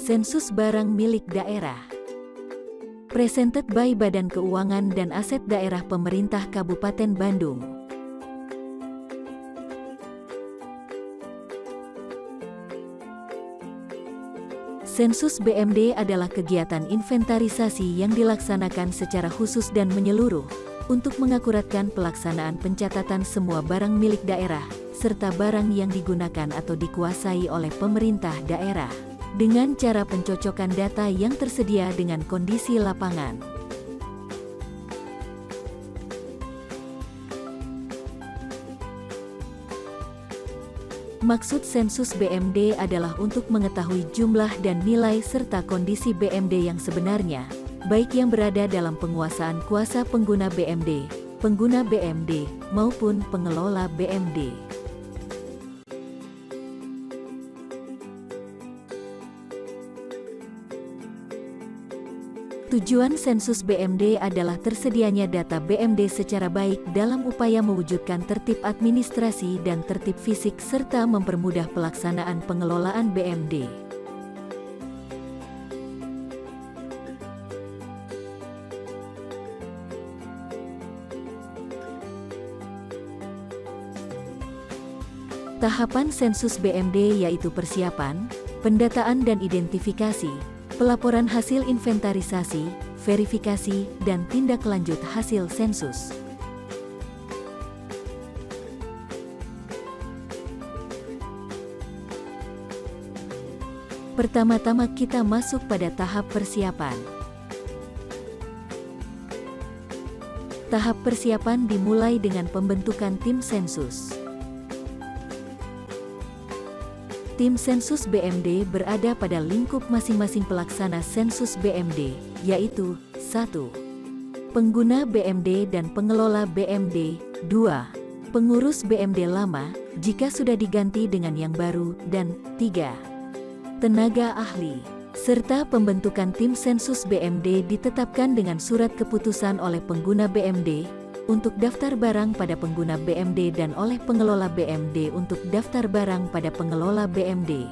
Sensus barang milik daerah. Presented by Badan Keuangan dan Aset Daerah Pemerintah Kabupaten Bandung. Sensus BMD adalah kegiatan inventarisasi yang dilaksanakan secara khusus dan menyeluruh untuk mengakuratkan pelaksanaan pencatatan semua barang milik daerah, serta barang yang digunakan atau dikuasai oleh pemerintah daerah, dengan cara pencocokan data yang tersedia dengan kondisi lapangan. Maksud sensus BMD adalah untuk mengetahui jumlah dan nilai serta kondisi BMD yang sebenarnya, baik yang berada dalam penguasaan kuasa pengguna BMD, maupun pengelola BMD. Tujuan sensus BMD adalah tersedianya data BMD secara baik dalam upaya mewujudkan tertib administrasi dan tertib fisik serta mempermudah pelaksanaan pengelolaan BMD. Tahapan sensus BMD yaitu persiapan, pendataan dan identifikasi, pelaporan hasil inventarisasi, verifikasi, dan tindak lanjut hasil sensus. Pertama-tama kita masuk pada tahap persiapan. Tahap persiapan dimulai dengan pembentukan tim sensus. Tim sensus BMD berada pada lingkup masing-masing pelaksana sensus BMD, yaitu 1. Pengguna BMD dan pengelola BMD, 2. Pengurus BMD lama, jika sudah diganti dengan yang baru, dan 3. Tenaga ahli. Serta pembentukan tim sensus BMD ditetapkan dengan surat keputusan oleh pengguna BMD, untuk daftar barang pada pengguna BMD dan oleh pengelola BMD untuk daftar barang pada pengelola BMD.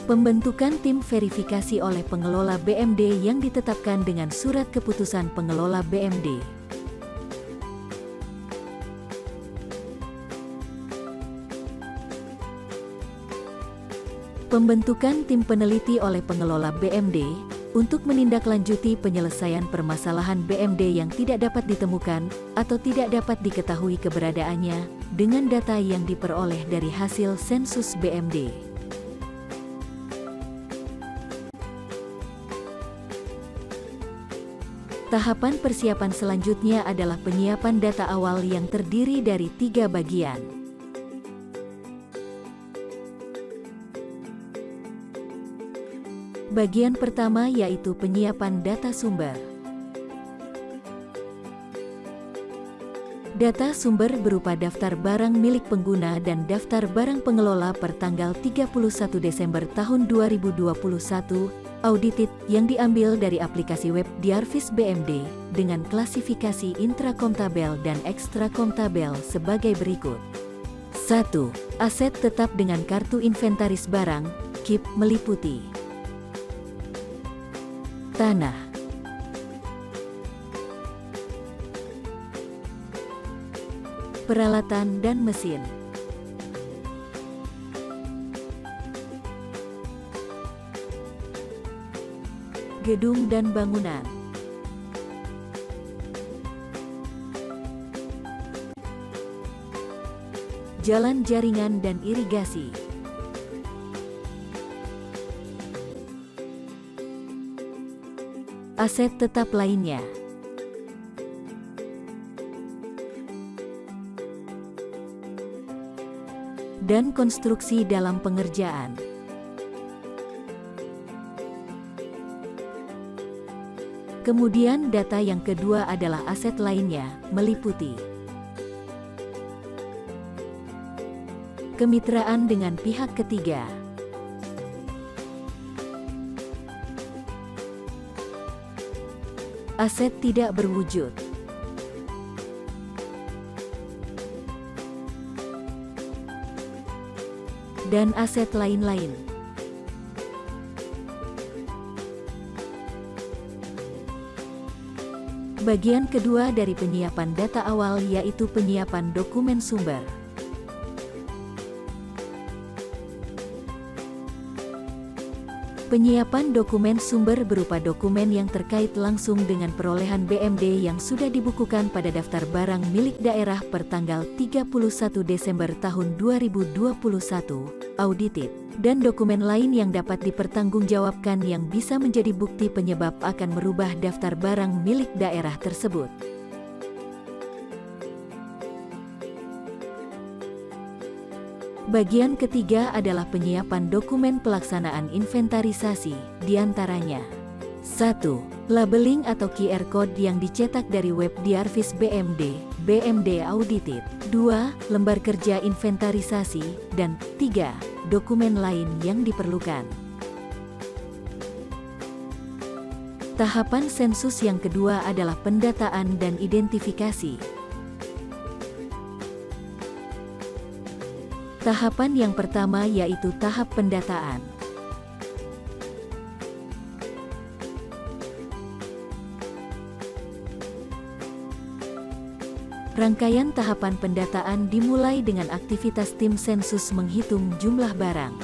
Pembentukan tim verifikasi oleh pengelola BMD yang ditetapkan dengan surat keputusan pengelola BMD. Pembentukan tim peneliti oleh pengelola BMD untuk menindaklanjuti penyelesaian permasalahan BMD yang tidak dapat ditemukan atau tidak dapat diketahui keberadaannya dengan data yang diperoleh dari hasil sensus BMD. Tahapan persiapan selanjutnya adalah penyiapan data awal yang terdiri dari 3 bagian. Bagian pertama yaitu penyiapan data sumber. Data sumber berupa daftar barang milik pengguna dan daftar barang pengelola per tanggal 31 Desember tahun 2021, audited, yang diambil dari aplikasi web Diarvis BMD, dengan klasifikasi intrakontabel dan ekstrakontabel sebagai berikut. 1. Aset tetap dengan kartu inventaris barang, KIP, meliputi tanah, peralatan dan mesin, gedung dan bangunan, jalan jaringan dan irigasi, aset tetap lainnya, dan konstruksi dalam pengerjaan. Kemudian data yang kedua adalah aset lainnya, meliputi kemitraan dengan pihak ketiga, aset tidak berwujud, dan aset lain-lain. Bagian kedua dari penyiapan data awal yaitu penyiapan dokumen sumber. Penyiapan dokumen sumber berupa dokumen yang terkait langsung dengan perolehan BMD yang sudah dibukukan pada daftar barang milik daerah per tanggal 31 Desember tahun 2021, audited, dan dokumen lain yang dapat dipertanggungjawabkan yang bisa menjadi bukti penyebab akan merubah daftar barang milik daerah tersebut. Bagian ketiga adalah penyiapan dokumen pelaksanaan inventarisasi, diantaranya 1. Labeling atau QR Code yang dicetak dari web Diarvis BMD, BMD Audited 2. Lembar kerja inventarisasi, dan 3. Dokumen lain yang diperlukan. Tahapan sensus yang kedua adalah pendataan dan identifikasi. Tahapan yang pertama yaitu tahap pendataan. Rangkaian tahapan pendataan dimulai dengan aktivitas tim sensus menghitung jumlah barang.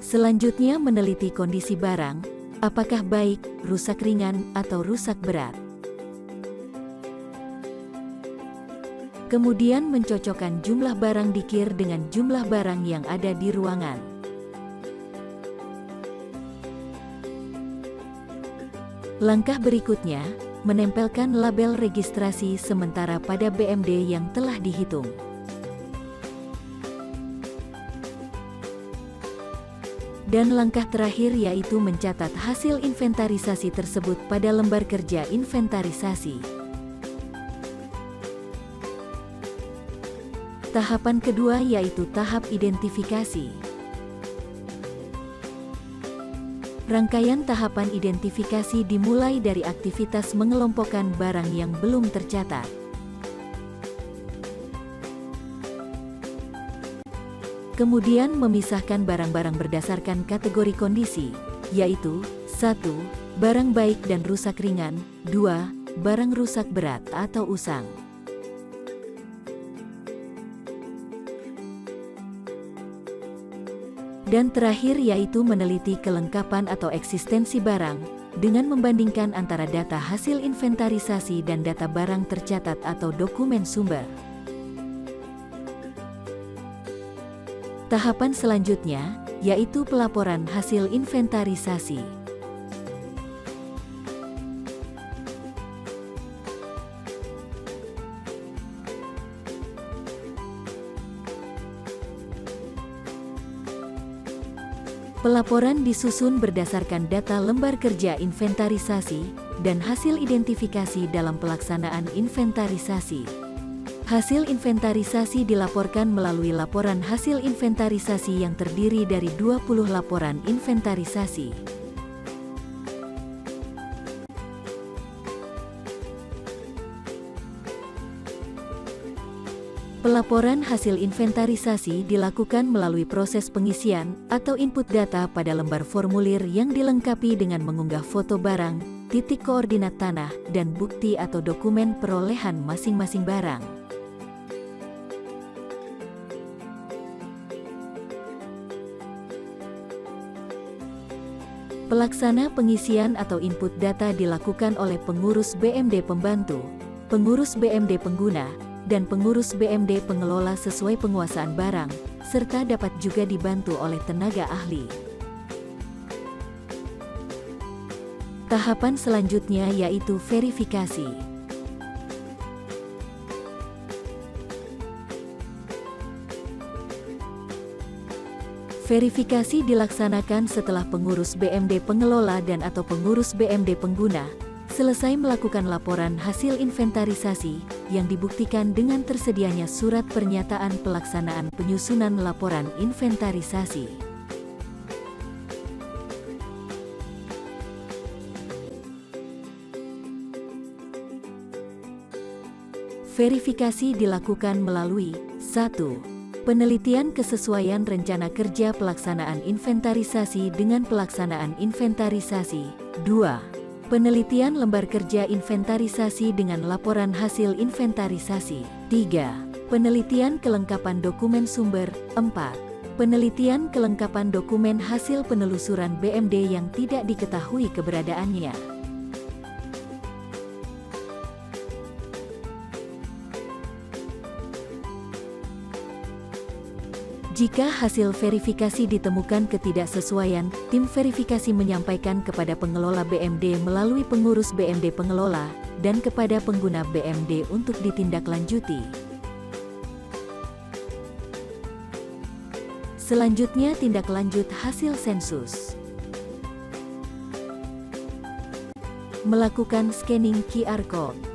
Selanjutnya meneliti kondisi barang, apakah baik, rusak ringan, atau rusak berat. Kemudian mencocokkan jumlah barang di KIR dengan jumlah barang yang ada di ruangan. Langkah berikutnya, menempelkan label registrasi sementara pada BMD yang telah dihitung. Dan langkah terakhir yaitu mencatat hasil inventarisasi tersebut pada lembar kerja inventarisasi. Tahapan kedua yaitu tahap identifikasi. Rangkaian tahapan identifikasi dimulai dari aktivitas mengelompokkan barang yang belum tercatat. Kemudian memisahkan barang-barang berdasarkan kategori kondisi, yaitu 1. Barang baik dan rusak ringan, 2. Barang rusak berat atau usang. Dan terakhir yaitu meneliti kelengkapan atau eksistensi barang, dengan membandingkan antara data hasil inventarisasi dan data barang tercatat atau dokumen sumber. Tahapan selanjutnya, yaitu pelaporan hasil inventarisasi. Pelaporan disusun berdasarkan data lembar kerja inventarisasi dan hasil identifikasi dalam pelaksanaan inventarisasi. Hasil inventarisasi dilaporkan melalui laporan hasil inventarisasi yang terdiri dari 20 laporan inventarisasi. Pelaporan hasil inventarisasi dilakukan melalui proses pengisian atau input data pada lembar formulir yang dilengkapi dengan mengunggah foto barang, titik koordinat tanah, dan bukti atau dokumen perolehan masing-masing barang. Pelaksana pengisian atau input data dilakukan oleh pengurus BMD pembantu, pengurus BMD pengguna, dan pengurus BMD pengelola sesuai penguasaan barang, serta dapat juga dibantu oleh tenaga ahli. Tahapan selanjutnya yaitu verifikasi. Verifikasi dilaksanakan setelah pengurus BMD pengelola dan atau pengurus BMD pengguna selesai melakukan laporan hasil inventarisasi yang dibuktikan dengan tersedianya surat pernyataan pelaksanaan penyusunan laporan inventarisasi. Verifikasi dilakukan melalui 1. Penelitian kesesuaian rencana kerja pelaksanaan inventarisasi dengan pelaksanaan inventarisasi. 2. Penelitian lembar kerja inventarisasi dengan laporan hasil inventarisasi. 3. Penelitian kelengkapan dokumen sumber. 4. Penelitian kelengkapan dokumen hasil penelusuran BMD yang tidak diketahui keberadaannya. Jika hasil verifikasi ditemukan ketidaksesuaian, tim verifikasi menyampaikan kepada pengelola BMD melalui pengurus BMD pengelola dan kepada pengguna BMD untuk ditindaklanjuti. Selanjutnya, tindak lanjut hasil sensus. Melakukan scanning QR Code.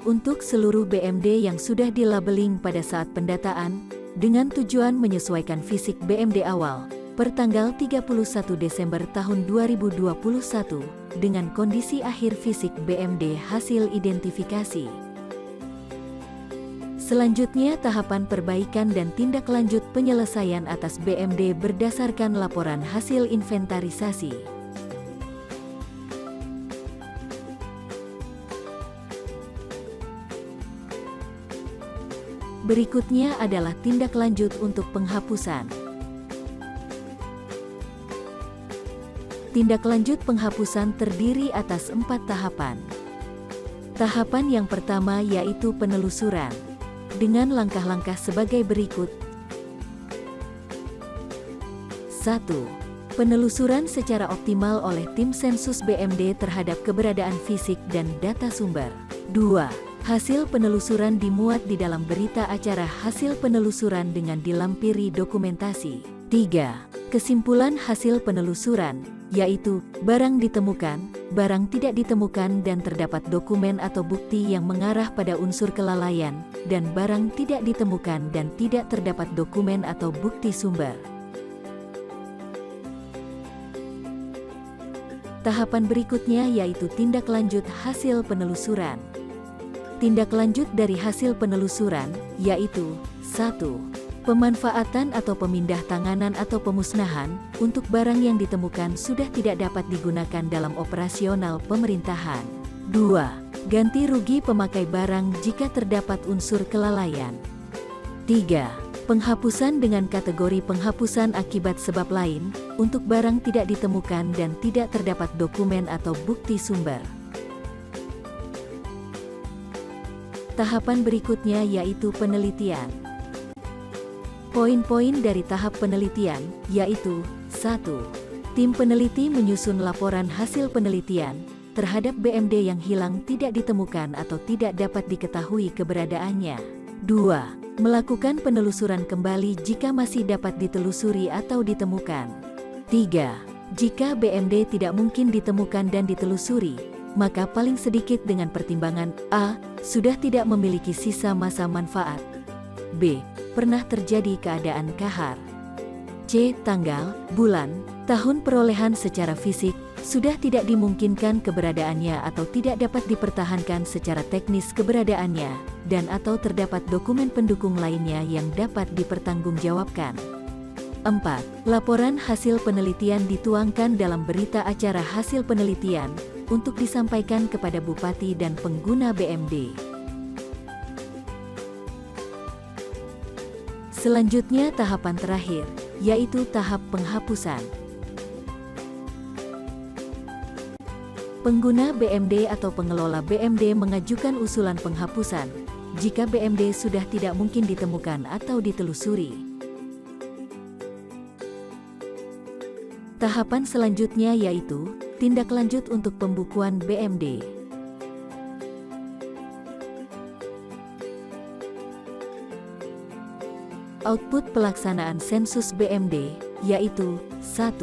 Untuk seluruh BMD yang sudah dilabeling pada saat pendataan, dengan tujuan menyesuaikan fisik BMD awal, per tanggal 31 Desember tahun 2021, dengan kondisi akhir fisik BMD hasil identifikasi. Selanjutnya, tahapan perbaikan dan tindak lanjut penyelesaian atas BMD berdasarkan laporan hasil inventarisasi. Berikutnya adalah tindak lanjut untuk penghapusan. Tindak lanjut penghapusan terdiri atas 4 tahapan. Tahapan yang pertama yaitu penelusuran, dengan langkah-langkah sebagai berikut. 1. Penelusuran secara optimal oleh tim sensus BMD terhadap keberadaan fisik dan data sumber. 2. Hasil penelusuran dimuat di dalam berita acara hasil penelusuran dengan dilampiri dokumentasi. 3. Kesimpulan hasil penelusuran, yaitu barang ditemukan, barang tidak ditemukan dan terdapat dokumen atau bukti yang mengarah pada unsur kelalaian, dan barang tidak ditemukan dan tidak terdapat dokumen atau bukti sumber. Tahapan berikutnya yaitu tindak lanjut hasil penelusuran. Tindak lanjut dari hasil penelusuran, yaitu 1. Pemanfaatan atau pemindah tanganan atau pemusnahan, untuk barang yang ditemukan sudah tidak dapat digunakan dalam operasional pemerintahan. 2. Ganti rugi pemakai barang jika terdapat unsur kelalaian. 3. Penghapusan dengan kategori penghapusan akibat sebab lain, untuk barang tidak ditemukan dan tidak terdapat dokumen atau bukti sumber. Tahapan berikutnya yaitu penelitian. Poin-poin dari tahap penelitian, yaitu 1. Tim peneliti menyusun laporan hasil penelitian terhadap BMD yang hilang tidak ditemukan atau tidak dapat diketahui keberadaannya. 2. Melakukan penelusuran kembali jika masih dapat ditelusuri atau ditemukan. 3. Jika BMD tidak mungkin ditemukan dan ditelusuri, maka paling sedikit dengan pertimbangan A. Sudah tidak memiliki sisa masa manfaat. B. Pernah terjadi keadaan kahar. C. Tanggal, bulan, tahun perolehan secara fisik, sudah tidak dimungkinkan keberadaannya atau tidak dapat dipertahankan secara teknis keberadaannya, dan atau terdapat dokumen pendukung lainnya yang dapat dipertanggungjawabkan. 4. Laporan hasil penelitian dituangkan dalam berita acara hasil penelitian, untuk disampaikan kepada Bupati dan pengguna BMD. Selanjutnya tahapan terakhir, yaitu tahap penghapusan. Pengguna BMD atau pengelola BMD mengajukan usulan penghapusan, jika BMD sudah tidak mungkin ditemukan atau ditelusuri. Tahapan selanjutnya yaitu tindak lanjut untuk pembukuan BMD. Output pelaksanaan sensus BMD, yaitu 1.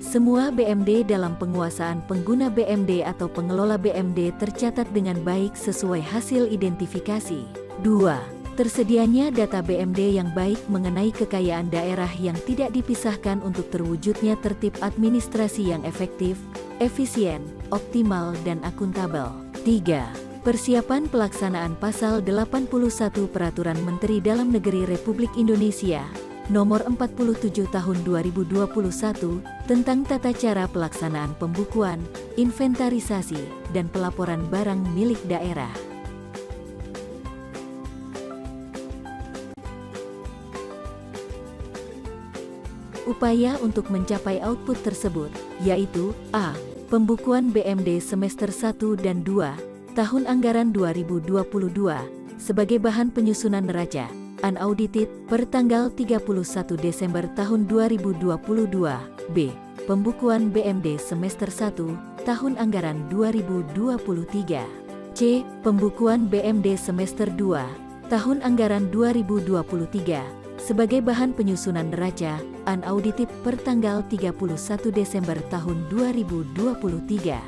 Semua BMD dalam penguasaan pengguna BMD atau pengelola BMD tercatat dengan baik sesuai hasil identifikasi. 2. Tersedianya data BMD yang baik mengenai kekayaan daerah yang tidak dipisahkan untuk terwujudnya tertib administrasi yang efektif, efisien, optimal dan akuntabel. 3. Persiapan pelaksanaan Pasal 81 Peraturan Menteri Dalam Negeri Republik Indonesia Nomor 47 Tahun 2021 tentang tata cara pelaksanaan pembukuan, inventarisasi, dan pelaporan barang milik daerah. Upaya untuk mencapai output tersebut, yaitu a. Pembukuan BMD semester 1 dan 2, tahun anggaran 2022, sebagai bahan penyusunan neraca, unaudited, per tanggal 31 Desember tahun 2022, b. Pembukuan BMD semester 1, tahun anggaran 2023, c. Pembukuan BMD semester 2, tahun anggaran 2023, sebagai bahan penyusunan neraca, unaudited per tanggal 31 Desember tahun 2023.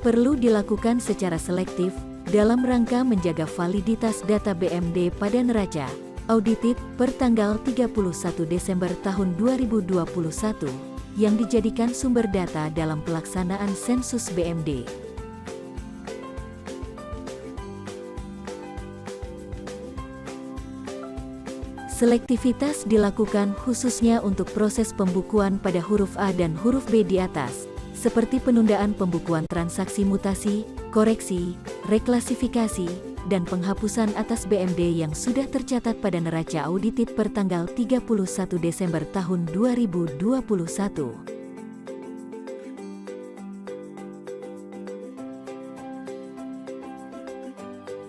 Perlu dilakukan secara selektif, dalam rangka menjaga validitas data BMD pada neraca, audited per tanggal 31 Desember tahun 2021, yang dijadikan sumber data dalam pelaksanaan sensus BMD. Selektivitas dilakukan khususnya untuk proses pembukuan pada huruf A dan huruf B di atas, seperti penundaan pembukuan transaksi mutasi, koreksi, reklasifikasi, dan penghapusan atas BMD yang sudah tercatat pada neraca audited per tanggal 31 Desember tahun 2021.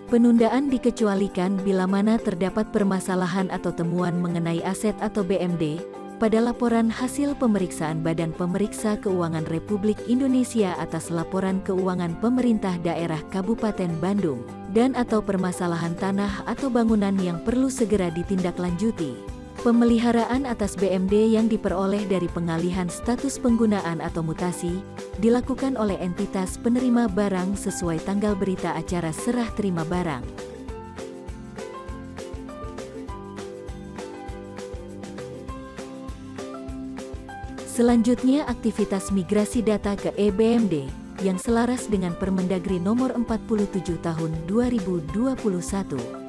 Penundaan dikecualikan bila mana terdapat permasalahan atau temuan mengenai aset atau BMD pada laporan hasil pemeriksaan Badan Pemeriksa Keuangan Republik Indonesia atas laporan keuangan pemerintah daerah Kabupaten Bandung, dan atau permasalahan tanah atau bangunan yang perlu segera ditindaklanjuti. Pemeliharaan atas BMD yang diperoleh dari pengalihan status penggunaan atau mutasi dilakukan oleh entitas penerima barang sesuai tanggal berita acara serah terima barang. Selanjutnya, aktivitas migrasi data ke eBMD yang selaras dengan Permendagri Nomor 47 Tahun 2021.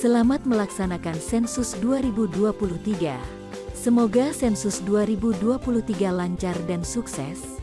Selamat melaksanakan sensus 2023. Semoga sensus 2023 lancar dan sukses.